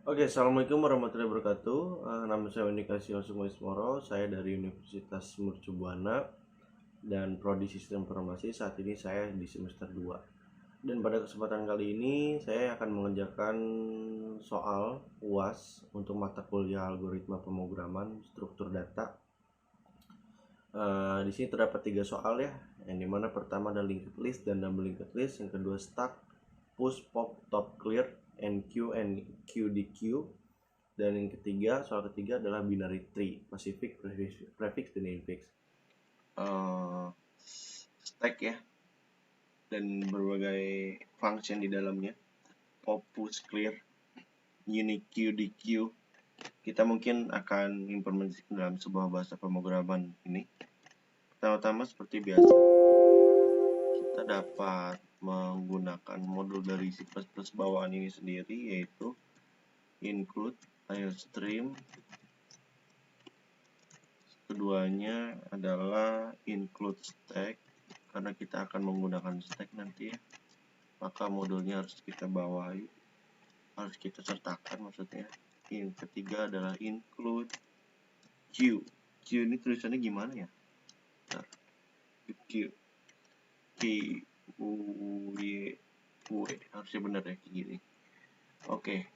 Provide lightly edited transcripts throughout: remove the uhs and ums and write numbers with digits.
Oke, assalamualaikum warahmatullahi wabarakatuh. Nama saya Unikasi Osmo. Saya dari Universitas Mercu Buana dan Prodi Sistem Informasi. Saat ini saya di semester 2. Dan pada kesempatan kali ini saya akan mengerjakan soal UAS untuk mata kuliah algoritma pemrograman struktur data. Di sini terdapat 3 soal ya, yang dimana pertama ada linked list dan double linked list, yang kedua stack, push, pop, top, clear, NQ, and QDQ, dan yang ketiga, soal ketiga adalah binary tree, Pacific, prefix, dan infix. Stack ya, dan berbagai function di dalamnya, pop, push, clear, unique, QDQ. Kita mungkin akan implementasikan dalam sebuah bahasa pemrograman ini. Pertama-tama seperti biasa, kita dapat menggunakan modul dari C++ bawaan ini sendiri, yaitu include IOStream. Keduanya adalah include stack, karena kita akan menggunakan stack nanti ya, maka modulnya harus kita bawahi, harus kita sertakan maksudnya. Yang ketiga adalah include Q. Q ini tulisannya gimana ya? Bentar. Q Q U Y U E, harusnya benar ya kayak gini. Oke,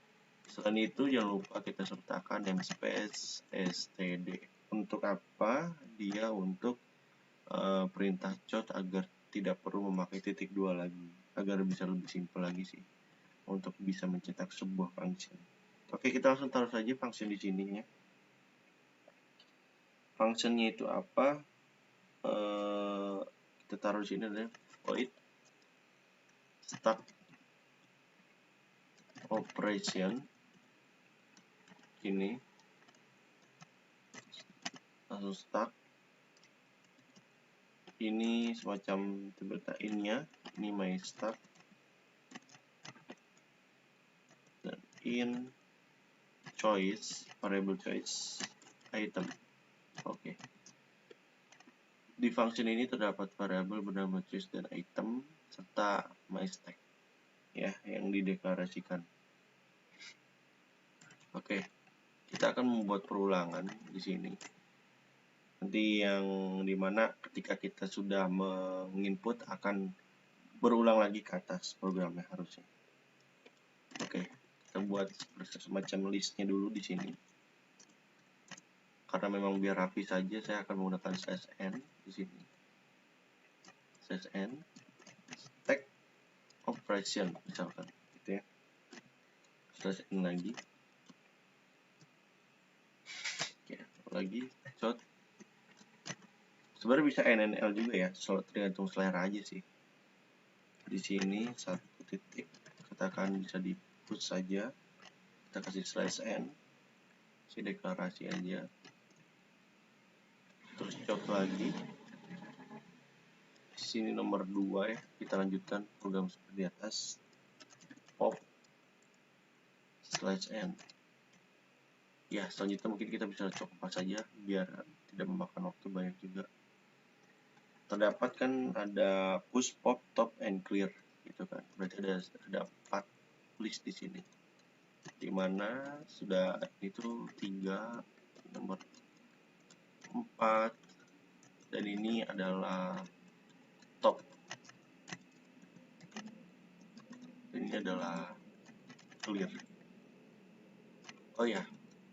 selain itu jangan lupa kita sertakan namespace std. Untuk apa? Dia untuk perintah chot agar tidak perlu memakai titik 2 lagi, agar bisa lebih simpel lagi sih untuk bisa mencetak sebuah function. Oke, kita langsung taruh saja function di sini ya. Functionnya itu apa? Kita taruh di sini adalah void start operation. Ini langsung start. Ini semacam in-nya, ini my start, dan in choice, variable choice item. Oke. Di function ini terdapat variabel bernama choice dan item serta myStack ya, yang dideklarasikan. Oke, kita akan membuat perulangan di sini. Nanti yang dimana ketika kita sudah menginput akan berulang lagi ke atas programnya harusnya. Oke, kita buat semacam listnya dulu di sini. Karena memang biar rapi saja, saya akan menggunakan /n di sini. /n stack operation misalkan, gitu ya. /n lagi. Oke, lagi chot. Sebenarnya bisa NNL juga ya, tergantung selera aja sih. Di sini satu titik, katakan bisa di push saja, kita kasih /n, kasih deklarasi aja, terus chot lagi. Di sini nomor 2 ya, kita lanjutkan program seperti atas, pop /n. Ya, selanjutnya mungkin kita bisa coba saja biar tidak memakan waktu banyak juga. Terdapat kan ada push, pop, top, and clear gitu kan. Berarti ada 4 list di sini. Dimana sudah itu 3, nomor 4, dan ini adalah top. Dan ini adalah clear. Oh ya,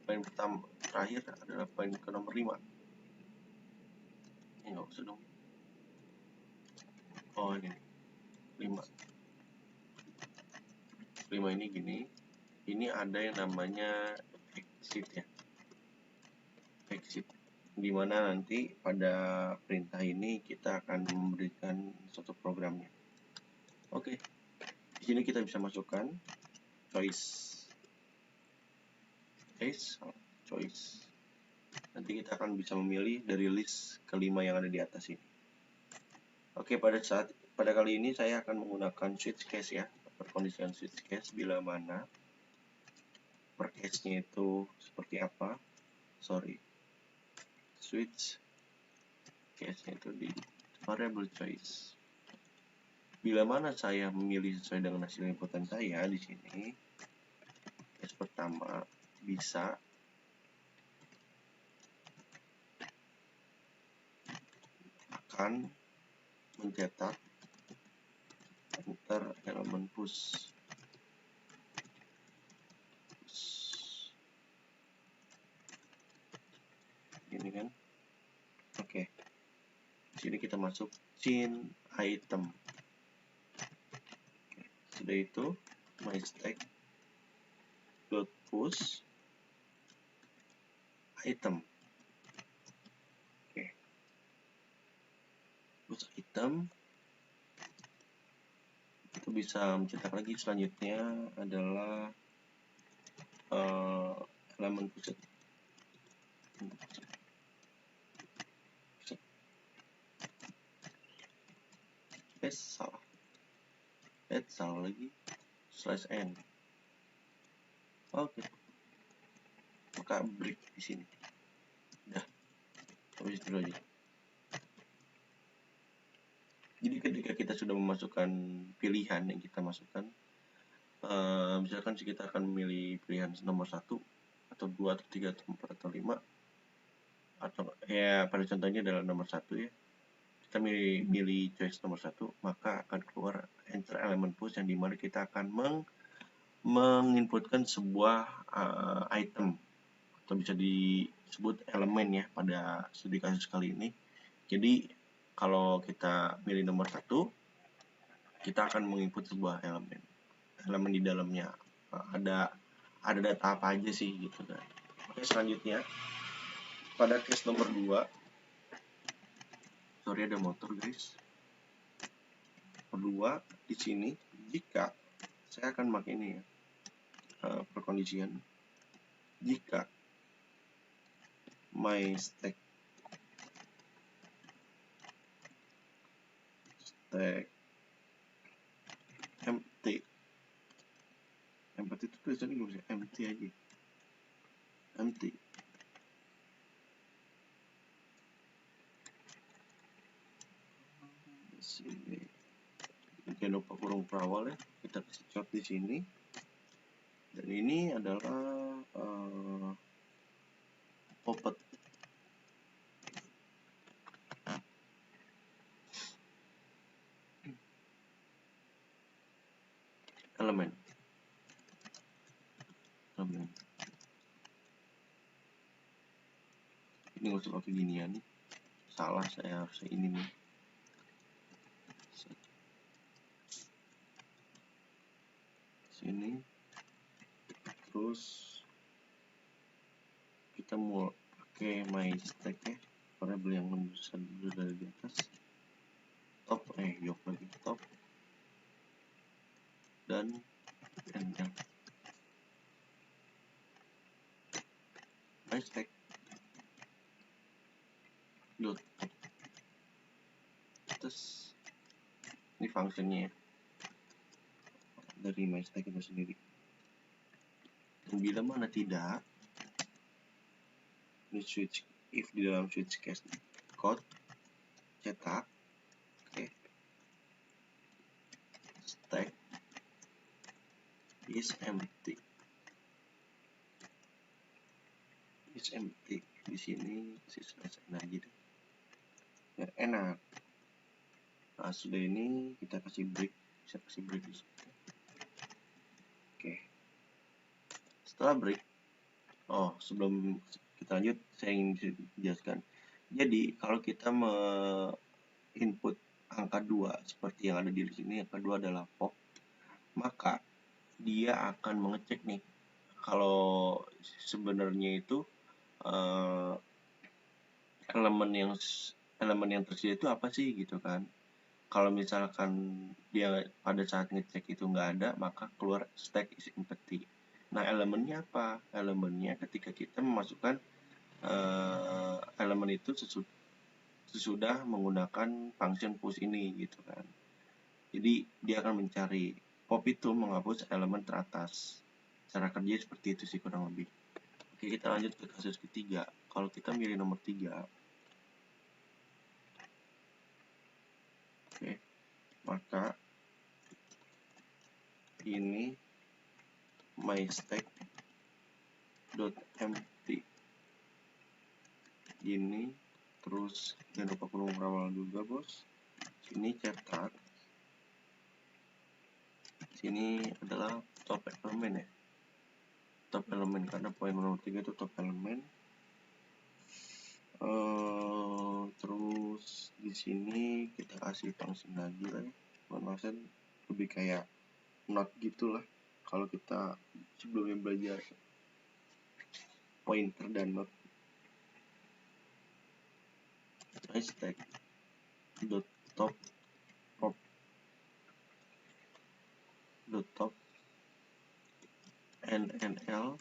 poin pertama terakhir adalah poin ke nomor 5. Ini nggak usah dong. Oh ini 5 ini gini. Ini ada yang namanya exit ya, exit, dimana nanti pada perintah ini kita akan memberikan suatu programnya. Oke, di sini kita bisa masukkan choice. Nanti kita akan bisa memilih dari list kelima yang ada di atas ini. Oke, pada kali ini saya akan menggunakan switch case ya, perkondisian switch case bila mana per case-nya itu seperti apa. Switch case-nya itu di variable choice. Bila mana saya memilih sesuai dengan hasil inputan saya di sini, pertama bisa akan mencetak enter elemen push. Ini kan. Oke. Sini kita masuk chain item. Oke. Sudah itu myStack dot push item. Oke. Push item. Kita bisa mencetak lagi. Selanjutnya adalah elemen push. Salah lagi /n. Oke. Maka break di sini. Udah. Habis itu aja. Jadi ketika kita sudah memasukkan pilihan yang kita masukkan, misalkan kita akan memilih pilihan nomor 1 atau 2 atau 3 atau 4 atau 5, atau ya pada contohnya adalah nomor 1 ya. Kita milih choice nomor 1, maka akan keluar enter elemen push yang dimana kita akan menginputkan sebuah item atau bisa disebut elemen ya pada studi kasus kali ini. Jadi kalau kita pilih nomor 1, kita akan menginput sebuah elemen di dalamnya ada data apa aja sih gitu kan. Oke, selanjutnya pada case nomor 2, sorry ada motor guys. Kedua di sini, jika saya akan pakai ini ya, perkondisian jika myStack empty itu tulisannya gimana sih? Empty aja, empty. Sini jangan lupa kurung perawal ya, kita kasih chart di sini. Dan ini adalah Puppet. Elemen. Ini nggak usah pakai ginian, salah saya harus ini nih. Sini, terus kita mau pakai myStack ya, variabel yang besar dulu dari di atas. Top, yok lagi top, dan enter. myStack dot terus ini fungsinya ya dari myStack itu sendiri. Dan bila mana tidak, ini switch if di dalam switch case code cetak stack is empty. Di sini selesai aja deh. Ya, enak. Nah, sudah ini kita kasih break, saya kasih break di sini. Oke. Setelah break, sebelum kita lanjut, saya ingin jelaskan. Jadi kalau kita input angka 2 seperti yang ada di sini, angka 2 adalah pop, maka dia akan mengecek nih kalau sebenarnya itu elemen yang tersedia itu apa sih gitu kan. Kalau misalkan dia pada saat ngecek itu nggak ada, maka keluar stack is empty. Nah, elemennya apa? Elemennya ketika kita memasukkan elemen itu sesudah menggunakan function push ini gitu kan. Jadi dia akan mencari pop itu menghapus elemen teratas. Cara kerja seperti itu sih kurang lebih. Oke, kita lanjut ke kasus ketiga. Kalau kita milih nomor 3, oke, maka ini myStack empty ini, terus jangan lupa kurung berawal juga bos. Sini cetak, sini adalah top elemen ya, top elemen karena poin nomor 3 itu top elemen. Terus di sini kita kasih function lagi lah ya, function lebih kayak not gitulah kalau kita sebelumnya belajar pointer dan not. Stack dot top nnl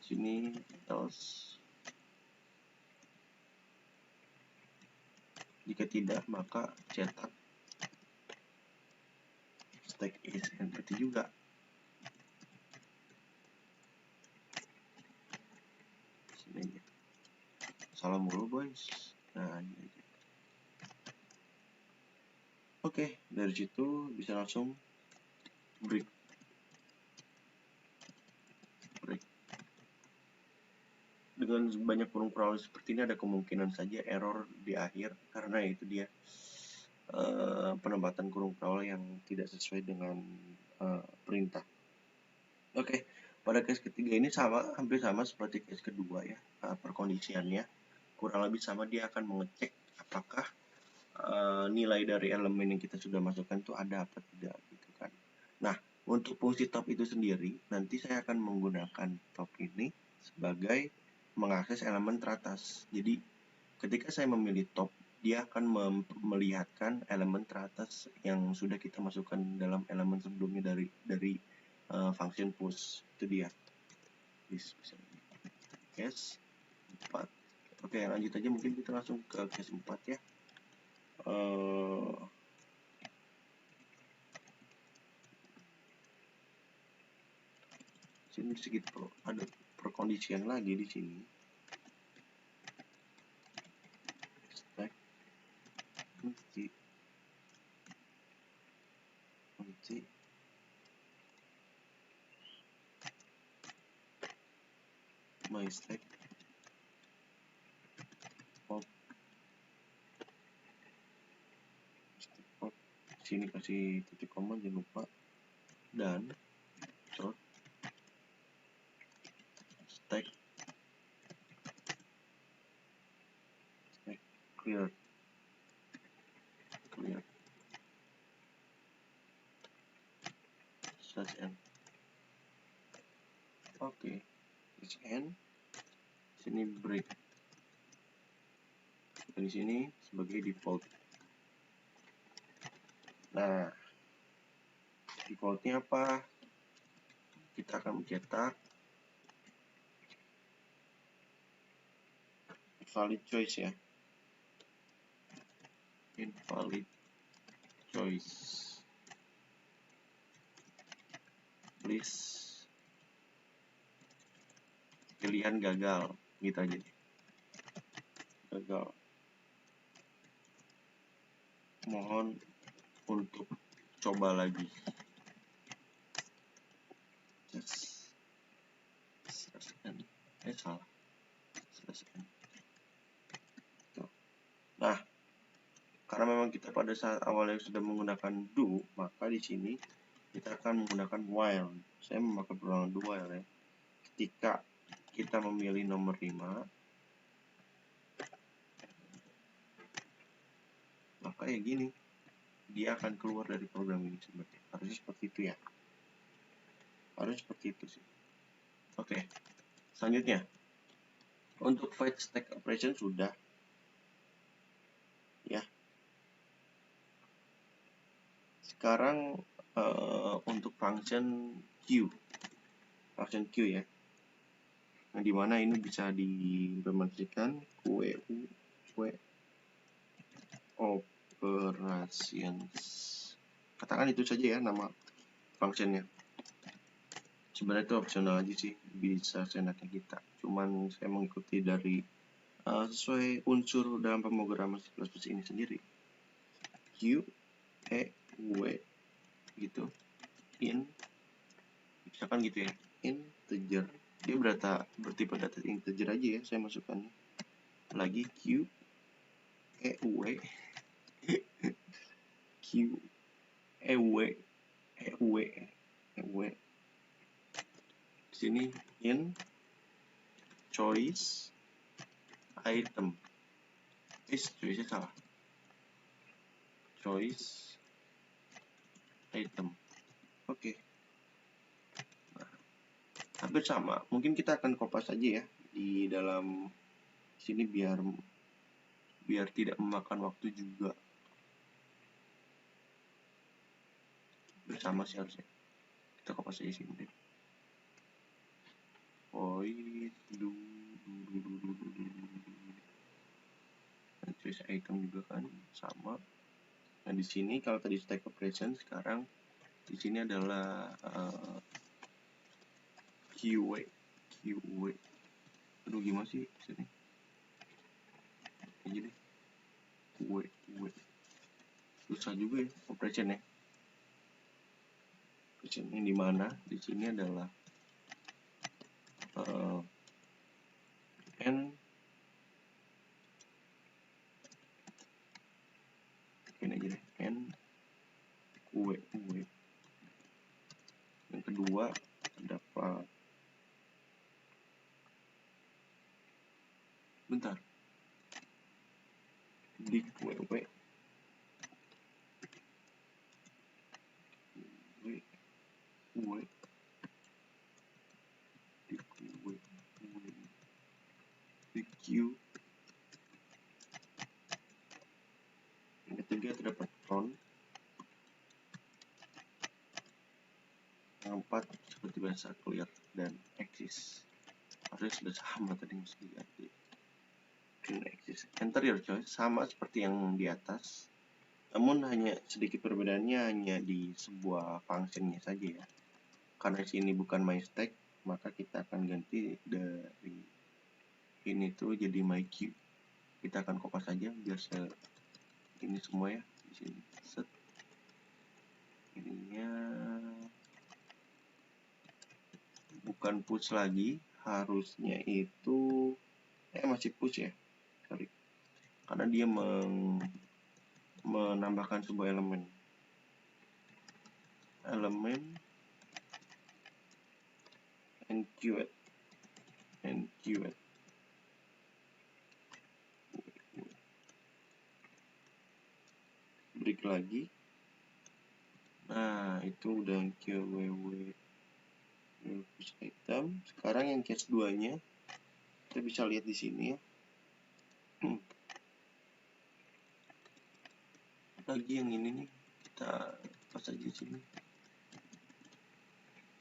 sini else, jika tidak maka cetak stack is empty juga. Sini aja, salah mulu boys. Nah ini aja. Oke, dari situ bisa langsung break. Dengan banyak kurung perawal seperti ini ada kemungkinan saja error di akhir karena itu dia penempatan kurung perawal yang tidak sesuai dengan perintah. Oke, pada case ketiga ini hampir sama seperti case kedua ya, perkondisiannya kurang lebih sama. Dia akan mengecek apakah nilai dari elemen yang kita sudah masukkan itu ada apa tidak gitu kan. Nah, untuk fungsi top itu sendiri nanti saya akan menggunakan top ini sebagai mengakses elemen teratas. Jadi ketika saya memilih top, dia akan melihatkan elemen teratas yang sudah kita masukkan dalam elemen sebelumnya dari function push. Itu dia. Case 4. Oke, lanjut aja, mungkin kita langsung ke case 4 ya. Sini sedikit ada perkondisian lagi di sini. Stack empty my stack pop. Sini kasih titik koma jangan lupa, dan stack clear slash n. Oke, slash n, sini break dari sini sebagai default. Nah, defaultnya apa? Kita akan mencetak invalid choice ya, invalid choice, please pilihan gagal gitu aja, gagal, mohon untuk coba lagi. Salah. Nah, karena memang kita pada saat awalnya sudah menggunakan do, maka di sini kita akan menggunakan while. Saya memakai perulangan do while ya. Ketika kita memilih nomor 5, maka ya gini, dia akan keluar dari program ini sebenarnya. Harusnya seperti itu ya. Harus seperti itu sih. Oke, selanjutnya untuk fetch stack operation sudah ya. Sekarang untuk function Q ya, nah dimana ini bisa diimplementasikan QE operations, katakan itu saja ya nama functionnya. Sebenarnya itu opsional aja sih, bisa seenaknya kita, cuman saya mengikuti dari sesuai unsur dalam pemrograman C++ ini sendiri, Q E W gitu. in, misalkan gitu ya, integer, dia bertipe data integer aja ya, saya masukkannya lagi q ew q ew sini in choice item, choice salah, choice item. Oke. Nah, hampir sama, mungkin kita akan kopas aja ya di dalam sini biar tidak memakan waktu juga. Bersama sih harusnya, kita kopas aja sini deh. Void choice item juga kan sama. Nah di sini kalau tadi stack operation, sekarang di sini adalah QA. Aduh gimana sih sini? Ini deh. QA. Susah juga ya operation ya. Operation yang dimana di sini adalah n ini aja deh, n QA. Yang kedua dapat bentar di QW di Q. Yang ketiga terdapat front. Yang keempat seperti biasa clear dan axis. Harusnya sudah sama tadi, mesti diganti. Axis. Enter your choice, sama seperti yang di atas. Namun hanya sedikit perbedaannya hanya di sebuah functionnya saja ya. Karena sini bukan my stack, maka kita akan ganti dari ini tuh jadi my queue. Kita akan kopas saja biar ini semua ya di sini. Set. Ininya bukan push lagi, harusnya itu masih push ya. Sorry. Karena dia menambahkan sebuah elemen enqueued break lagi. Nah itu udah QWW push item. Sekarang yang case 2 nya kita bisa lihat di sini ya. Lagi yang ini nih kita pas aja di sini.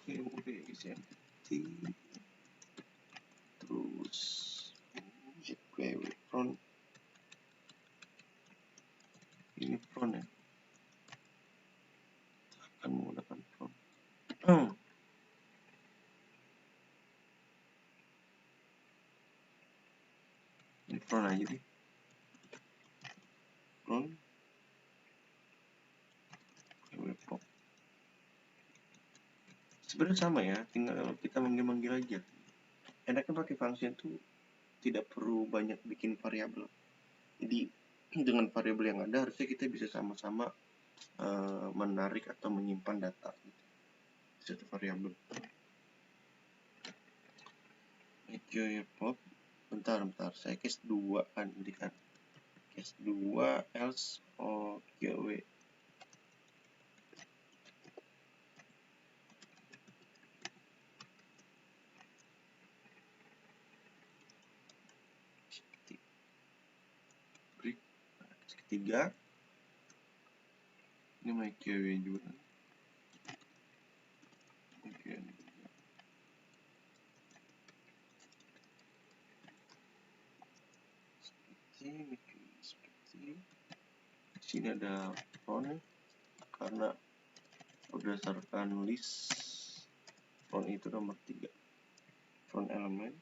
QWW is empty. Terus QWW front. Ini front ya. Akan menggunakan front. Ini front aja deh. Front. Sebenarnya sama ya, tinggal kita manggil-manggil aja. Enaknya pakai function tuh tidak perlu banyak bikin variabel. Jadi dengan variabel yang ada harusnya kita bisa sama-sama menarik atau menyimpan data gitu. Satu variabel. Pop. Bentar, saya case 2 kan, ini kan. Case 2 else OQW. Break. Ketiga. Ini my QW juga. Okay. Seperti sini ada front karena berdasarkan list front itu nomor 3 front element.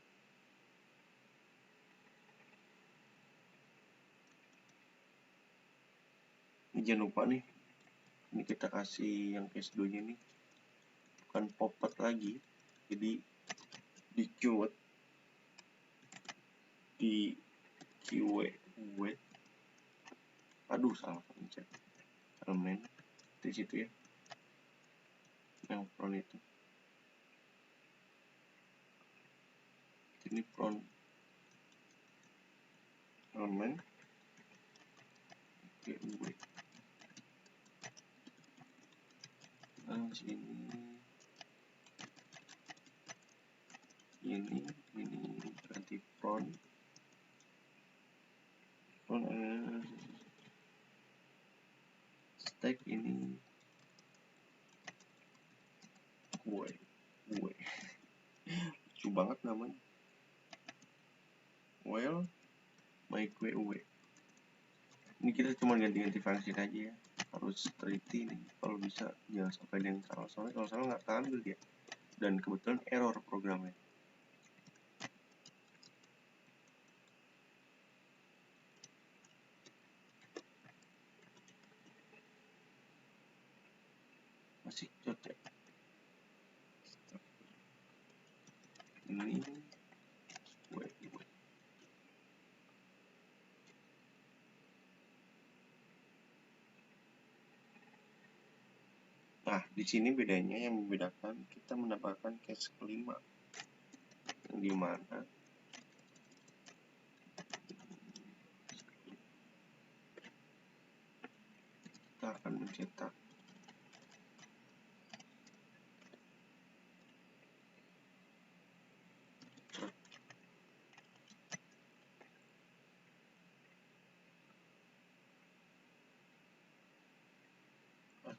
Ini jangan lupa nih, ini kita kasih yang case 2 nya nih bukan popet lagi, jadi di keyword di keyword, aduh salah pencet elemen di situ ya, yang front itu, ini front elemen keyword. Nah sini ini berarti front stack ini gue lucu banget namanya, well my gue. Ini kita cuma ganti-ganti fungsi aja ya, harus teliti nih, kalau bisa jangan sampai ada yang salah, soalnya kalau salah nggak keambil dia, dan kebetulan error programnya. Masih cocok ini gue. Nah di sini bedanya, yang membedakan kita menambahkan case kelima, yang dimana kita akan mencetak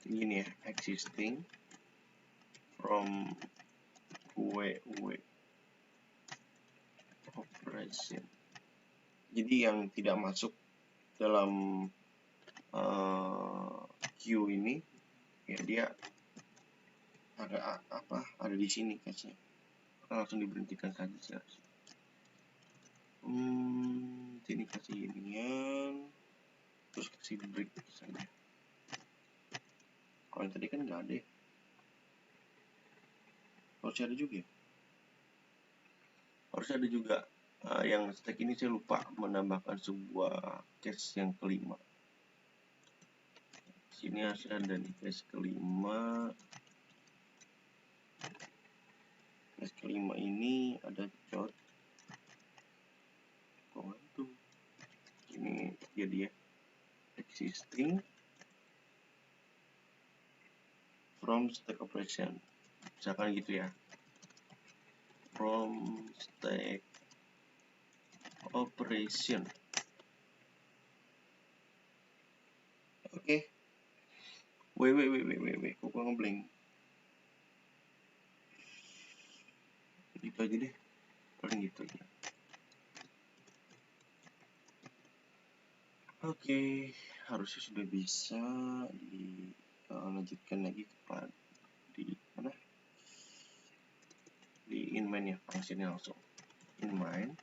gini ya, existing from gue operation. Jadi yang tidak masuk dalam queue ini ya, dia ada di sini case-nya, langsung diberhentikan saja sih. Sini kasih inian, terus kasih break saja. Kalau tadi kan nggak ada, harus ada juga ya? Harus ada juga. Yang stack ini saya lupa menambahkan sebuah case yang kelima. Sini harus ada nih case kelima. Case kelima ini ada chot. Tuh. Ini dia existing from stack operation. Misalkan gitu ya. From stack operation. Oke. Wait, kok gua ngeblank. Gitu aja deh. Paling gitu aja. Oke, harusnya sudah bisa dilanjutkan lagi kepada di mana? Di inmain ya, fungsinya langsung inmain.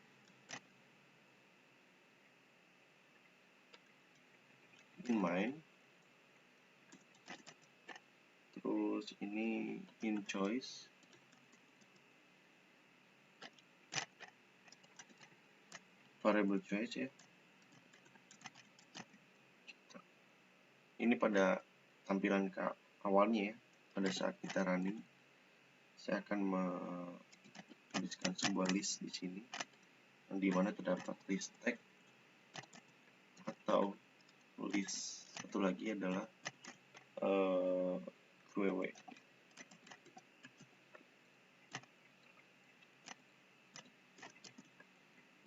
Terus ini in choice. Variable choice ya. Ini pada tampilan awalnya ya, pada saat kita running, saya akan menuliskan sebuah list di sini, yang dimana terdapat list tag atau list satu lagi adalah QW.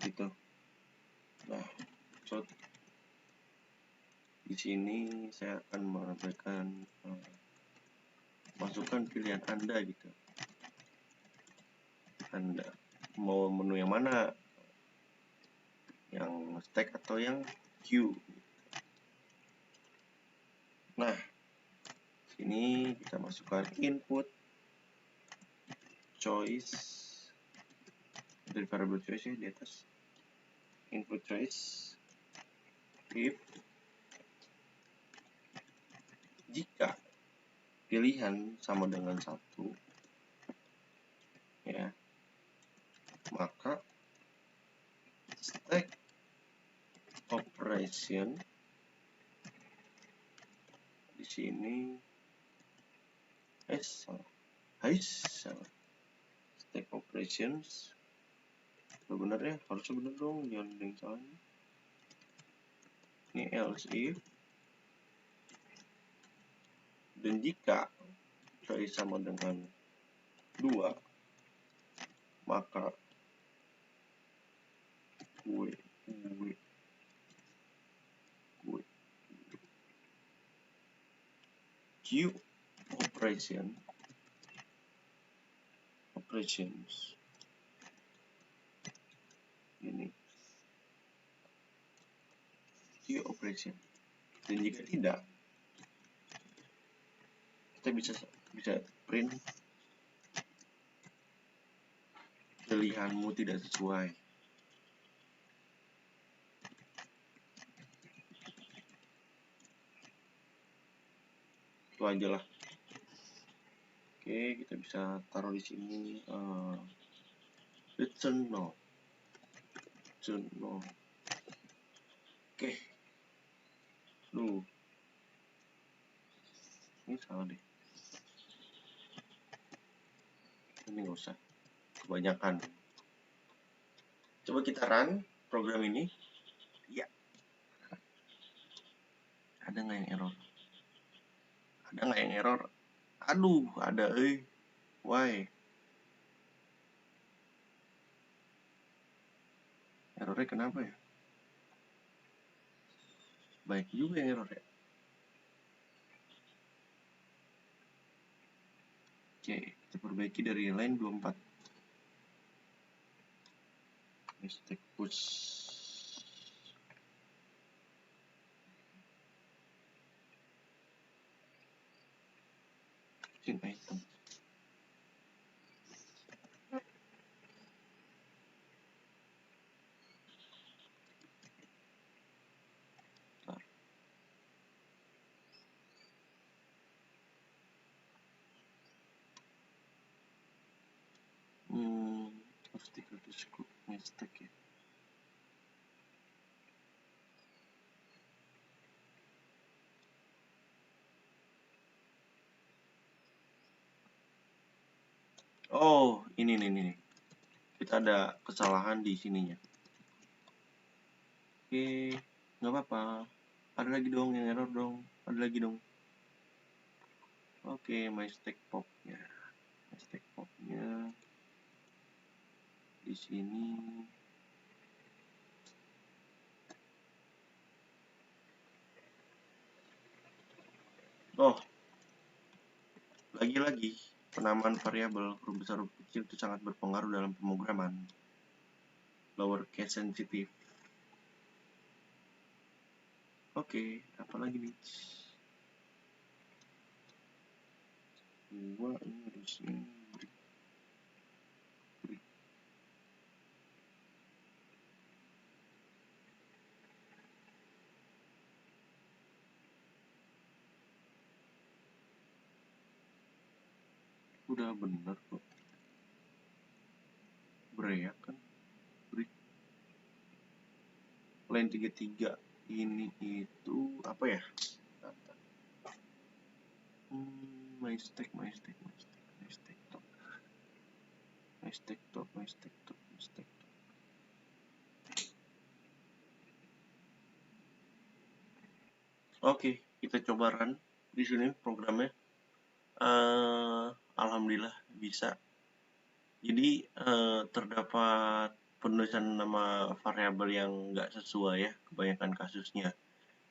Gitu. Nah, di sini saya akan menambahkan masukkan pilihan Anda gitu. Anda mau menu yang mana? Yang stack atau yang queue? Nah, sini kita masukkan input choice dari variable choice ya di atas. Input choice if jika pilihan sama dengan 1, ya, maka stack operation di sini salah. Stack operations benar ya, harusnya benar dong, jangan ada yang salah. Ini else if, dan jika kali sama dengan 2, maka Q operations ini Q operation, dan jika tidak, kita bisa print pilihanmu tidak sesuai. Itu aja lah. Oke, kita bisa taruh di sini return no. Oke. Ini salah deh. Ini nggak usah, kebanyakan. Coba kita run program ini. Ya. Ada nggak yang error? Aduh, ada why? Errornya kenapa ya? Baik juga yang error ya. Oke, kita perbaiki dari line 24. Mistake push. Change item. Artikel disebut mistake ya. Oh, ini nih. Kita ada kesalahan di sininya. Oke, nggak apa-apa. Ada lagi dong yang error dong. Ada lagi dong. Oke, mistake popnya di sini. Oh, lagi-lagi penamaan variabel huruf besar huruf kecil itu sangat berpengaruh dalam pemrograman. Lowercase sensitive. Oke, apa lagi nih? Gua ini harusnya udah bener kok. Break kan? Break. Line 33 ini itu apa ya? Mistake top. Oke, kita coba run di sini programnya. Alhamdulillah bisa. Jadi terdapat penulisan nama variabel yang nggak sesuai ya, kebanyakan kasusnya.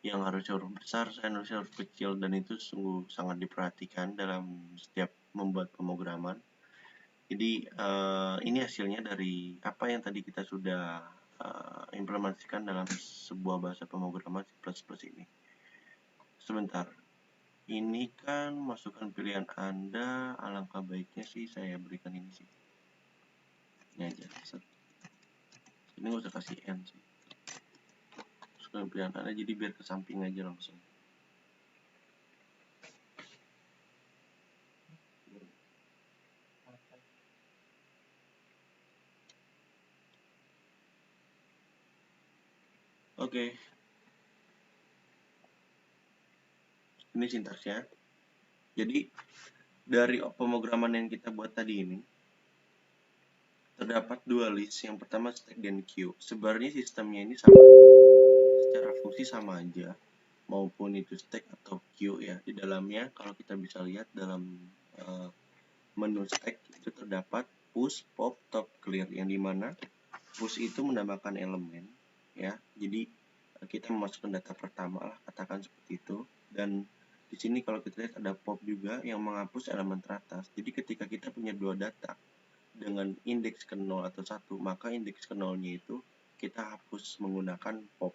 Yang harusnya huruf besar, saya nulis huruf kecil, dan itu sungguh sangat diperhatikan dalam setiap membuat pemrograman. Jadi ini hasilnya dari apa yang tadi kita sudah implementasikan dalam sebuah bahasa pemrograman C++ ini. Sebentar, ini kan masukan pilihan Anda, alangkah baiknya sih saya berikan ini sih. Ini aja, ini nggak usah kasih N sih. Masukan pilihan Anda, jadi biar ke samping aja langsung. Oke, ini sintaksnya. Jadi dari pemrograman yang kita buat tadi ini terdapat dua list. Yang pertama stack dan queue. Sebenarnya sistemnya ini sama, secara fungsi sama aja, maupun itu stack atau queue ya. Di dalamnya kalau kita bisa lihat dalam menu stack itu terdapat push, pop, top, clear, yang dimana push itu menambahkan elemen ya. Jadi kita memasukkan data pertama lah, katakan seperti itu. Dan di sini kalau kita lihat ada pop juga yang menghapus elemen teratas. Jadi ketika kita punya dua data dengan indeks ke 0 atau 1, maka indeks ke 0-nya itu kita hapus menggunakan pop.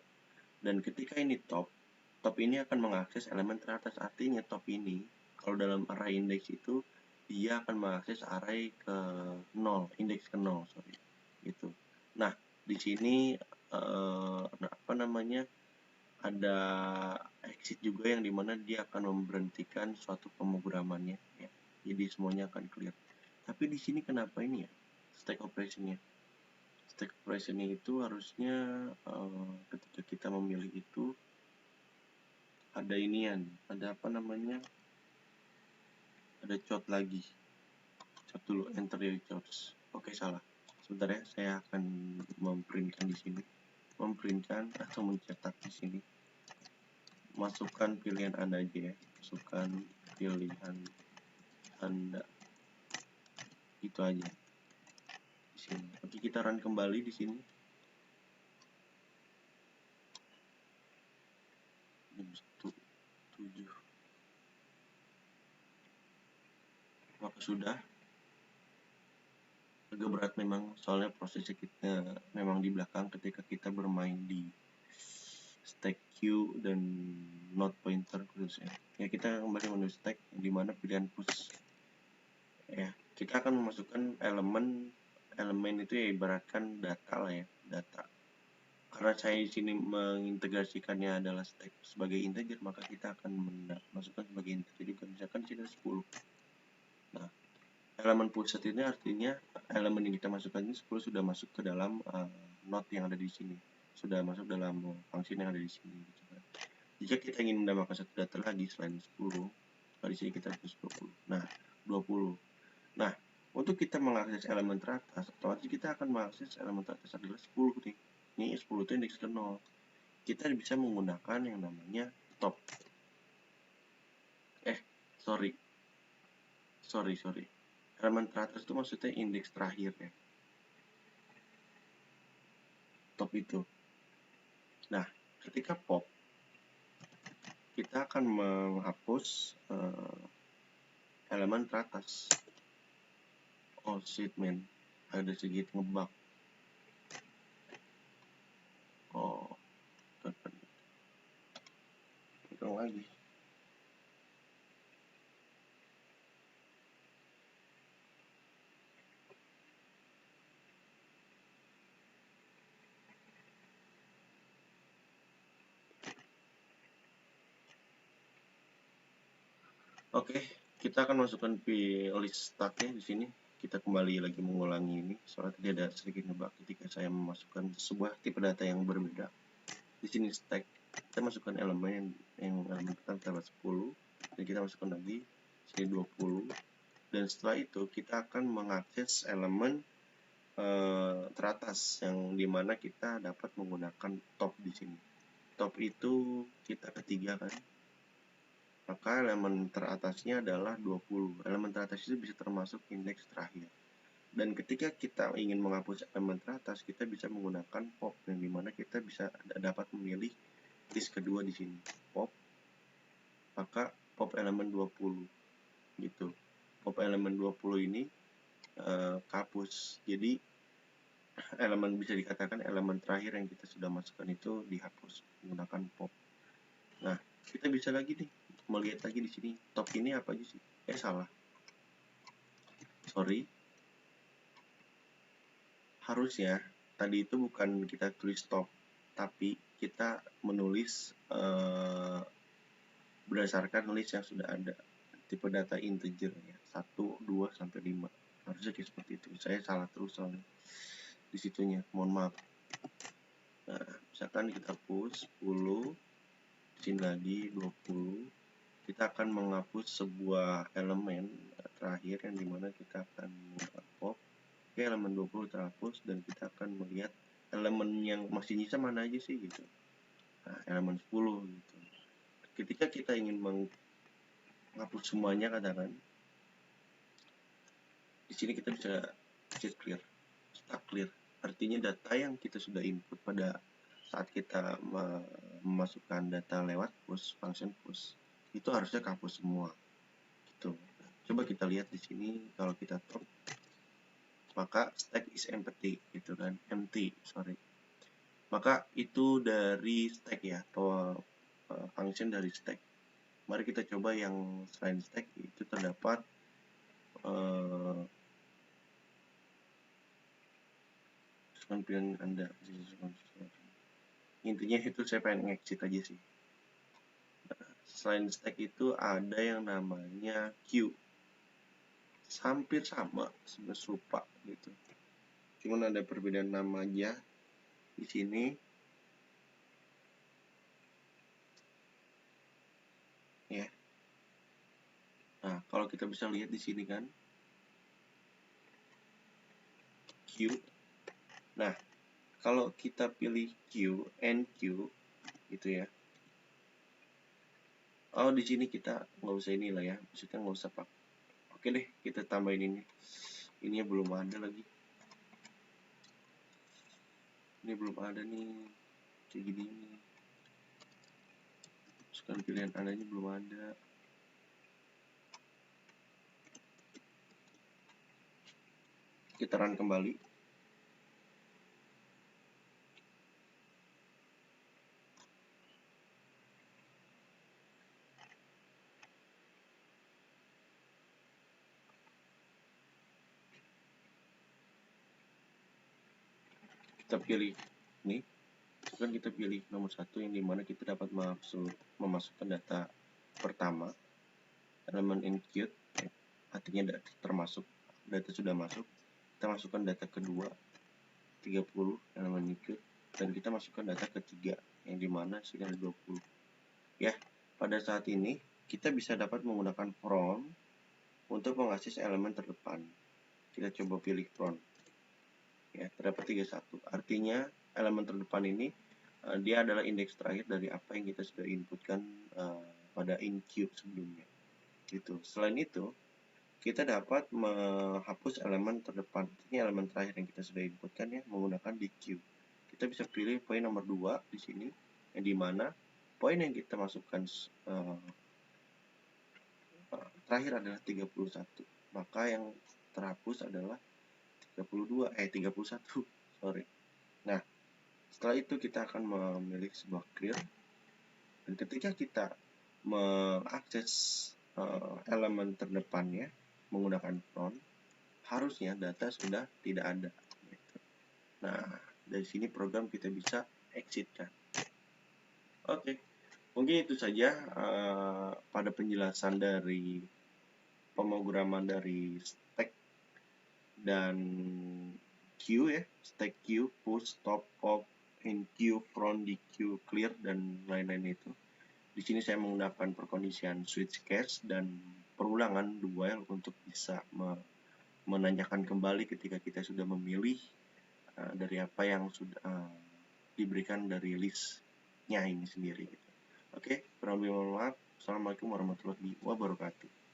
Dan ketika ini top ini akan mengakses elemen teratas. Artinya top ini kalau dalam array indeks itu dia akan mengakses array ke 0, indeks ke 0, sorry. Gitu. Nah, di sini ada exit juga yang dimana dia akan memberhentikan suatu pemrogramannya ya. Jadi semuanya akan clear. Tapi di sini kenapa ini ya stack operationnya? Stack operationnya itu harusnya ketika kita memilih itu ada inian, ada ada chart lagi. Chart dulu, enter your charts. Oke, salah. Sebentar ya, saya akan memprintkan di sini. Memprintkan atau mencetak di sini. Masukkan pilihan Anda aja ya. Masukkan pilihan Anda. Itu aja. Di sini. Oke, kita run kembali di sini. Jam 7. Maka sudah. Agak berat memang, soalnya prosesnya kita memang di belakang ketika kita bermain di stack queue dan node pointer khususnya. Ya, kita kembali menu stack di mana pilihan push. Ya, kita akan memasukkan elemen itu ya ibaratkan data lah ya, data. Karena saya di sini mengintegrasikannya adalah stack sebagai integer, maka kita akan masukkan sebagai integer juga. Misalkan di sini 10. Nah, elemen pusat ini artinya elemen yang kita masukkan ini 10 sudah masuk ke dalam node yang ada di sini, sudah masuk dalam function yang ada di sini gitu kan. Jika kita ingin menambahkan satu data lagi selain 10, di sini kita tulis 20. Nah, 20. Nah, untuk kita mengakses elemen teratas, otomatis kita akan mengakses elemen teratas adalah 10 nih. Ini 10 itu indeks ke 0. Kita bisa menggunakan yang namanya top. Sorry. Elemen teratas itu maksudnya indeks terakhir ya. Top itu. Nah, ketika pop, kita akan menghapus elemen teratas. Oh shit man, ada sedikit ngebug. Oh, ulang lagi. Oke, kita akan masukkan list stacknya di sini. Kita kembali lagi mengulangi ini, soalnya tadi ada sedikit ngebug ketika saya memasukkan sebuah tipe data yang berbeda. Di sini stack, kita masukkan elemen yang elemen pertama 10, dan kita masukkan lagi sini 20. Dan setelah itu kita akan mengakses elemen teratas yang dimana kita dapat menggunakan top di sini. Top itu kita ketiga kan. Maka elemen teratasnya adalah 20. Elemen teratas itu bisa termasuk indeks terakhir. Dan ketika kita ingin menghapus elemen teratas, kita bisa menggunakan pop, yang dimana kita bisa dapat memilih list kedua di sini. Pop, maka pop elemen 20 gitu. Pop elemen 20 ini kapus. Jadi elemen bisa dikatakan elemen terakhir yang kita sudah masukkan itu dihapus menggunakan pop. Nah, kita bisa lagi nih melihat lagi di sini top ini apa aja sih? Salah. Sorry. Harusnya tadi itu bukan kita tulis top, tapi kita menulis berdasarkan list yang sudah ada. Tipe data integer ya, 1, 2 sampai 5. Harusnya kayak seperti itu. Saya salah terus soalnya di situnya. Mohon maaf. Nah, misalkan kita push 10, sini lagi 20, kita akan menghapus sebuah elemen terakhir yang dimana kita akan pop. Oke, elemen 20 terhapus dan kita akan melihat elemen yang masih nyisa mana aja sih gitu. Nah, elemen 10 gitu. Ketika kita ingin menghapus semuanya, katakan di sini kita bisa set clear, stack clear. Artinya data yang kita sudah input pada saat kita memasukkan data lewat push, function push, itu harusnya kehapus semua. Gitu. Coba kita lihat di sini, kalau kita top, maka stack is empty, gitu kan, empty, sorry. Maka itu dari stack ya, atau function dari stack. Mari kita coba yang selain stack, itu terdapat pilihan Anda. Intinya itu saya pengen exit aja sih. Selain stack itu ada yang namanya queue. Hampir sama, serupa gitu. Cuman ada perbedaan nama aja di sini. Ya. Nah, kalau kita bisa lihat di sini kan queue. Nah, kalau kita pilih queue and queue gitu ya. Oh, di sini kita nggak usah inilah ya, maksudnya nggak usah pak. Oke deh, kita tambahin ini. Ininya belum ada lagi. Ini belum ada nih, kayak gini nih. Sekarang pilihan ananya belum ada. Kita run kembali. Kita pilih nih, kan kita pilih nomor 1 yang dimana kita dapat memasukkan data pertama, elemen include, artinya data termasuk, data sudah masuk. Kita masukkan data kedua 30, elemen include, dan kita masukkan data ketiga yang dimana sudah 20 ya. Pada saat ini kita bisa dapat menggunakan from untuk mengakses elemen terdepan. Kita coba pilih from ya, terdapat 31. Artinya elemen terdepan ini dia adalah indeks terakhir dari apa yang kita sudah inputkan pada in-queue sebelumnya. Gitu. Selain itu, kita dapat menghapus elemen terdepan, ini elemen terakhir yang kita sudah inputkan ya, menggunakan di queue. Kita bisa pilih poin nomor 2 di sini, yang dimana poin yang kita masukkan terakhir adalah 31. Maka yang terhapus adalah 31, sorry. Nah, setelah itu kita akan memilih sebuah clear, dan ketika kita mengakses elemen terdepannya menggunakan from, harusnya data sudah tidak ada. Nah, dari sini program kita bisa exit kan. Oke, mungkin itu saja pada penjelasan dari pemrograman dari stack dan queue ya, stack queue, push, stop, pop, in queue, from, di queue, clear, dan lain-lain itu. Di sini saya menggunakan perkondisian switch case dan perulangan do while untuk bisa menanyakan kembali ketika kita sudah memilih dari apa yang sudah diberikan dari listnya ini sendiri. Oke, kurang lebih mohon maaf. Assalamualaikum warahmatullahi wabarakatuh.